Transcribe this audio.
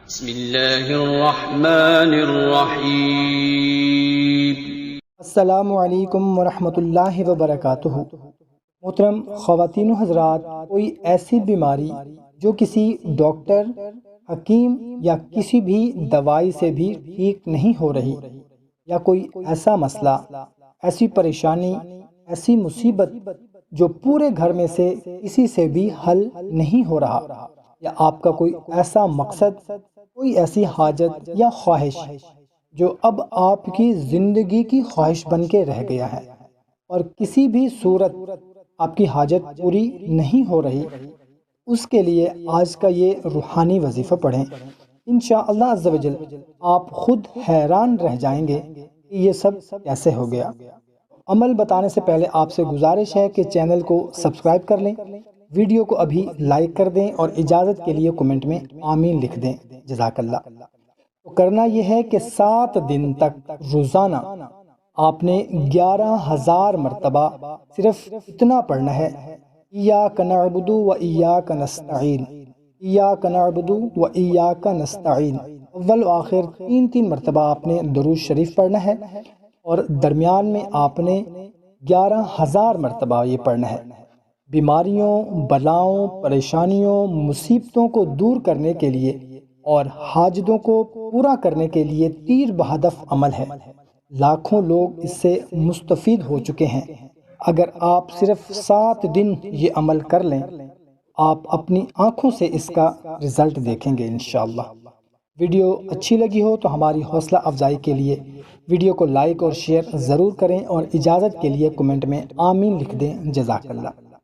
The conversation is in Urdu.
بسم اللہ الرحمن الرحیم۔ السلام علیکم ورحمۃ اللہ وبرکاتہ۔ محترم خواتین و حضرات، کوئی ایسی بیماری جو کسی ڈاکٹر، حکیم یا کسی بھی دوائی سے بھی ٹھیک نہیں ہو رہی، یا کوئی ایسا مسئلہ، ایسی پریشانی، ایسی مصیبت جو پورے گھر میں سے کسی سے بھی حل نہیں ہو رہا، یا آپ کا کوئی ایسا مقصد، کوئی ایسی حاجت یا خواہش جو اب آپ کی زندگی کی خواہش بن کے رہ گیا ہے اور کسی بھی صورت آپ کی حاجت پوری نہیں ہو رہی، اس کے لیے آج کا یہ روحانی وظیفہ پڑھیں۔ انشاءاللہ عز و جل آپ خود حیران رہ جائیں گے کہ یہ سب کیسے ہو گیا۔ عمل بتانے سے پہلے آپ سے گزارش ہے کہ چینل کو سبسکرائب کر لیں، ویڈیو کو ابھی لائک کر دیں اور اجازت کے لیے کمنٹ میں آمین لکھ دیں، جزاک اللہ۔ تو کرنا یہ ہے کہ 7 دن تک روزانہ آپ نے 11,000 مرتبہ صرف اتنا پڑھنا ہے، ایاک نعبد و ایاک نستعین، ایاک نعبد و ایاک نستعین۔ اول و آخر 3 مرتبہ آپ نے درود شریف پڑھنا ہے، اور درمیان میں آپ نے 11,000 مرتبہ یہ پڑھنا ہے۔ بیماریوں، بلاؤں، پریشانیوں، مصیبتوں کو دور کرنے کے لیے اور حاجتوں کو پورا کرنے کے لیے تیر بہدف عمل ہے۔ لاکھوں لوگ اس سے مستفید ہو چکے ہیں۔ اگر آپ صرف 7 دن یہ عمل کر لیں، آپ اپنی آنکھوں سے اس کا رزلٹ دیکھیں گے انشاءاللہ۔ ویڈیو اچھی لگی ہو تو ہماری حوصلہ افزائی کے لیے ویڈیو کو لائک اور شیئر ضرور کریں، اور اجازت کے لیے کمنٹ میں آمین لکھ دیں، جزاک اللہ۔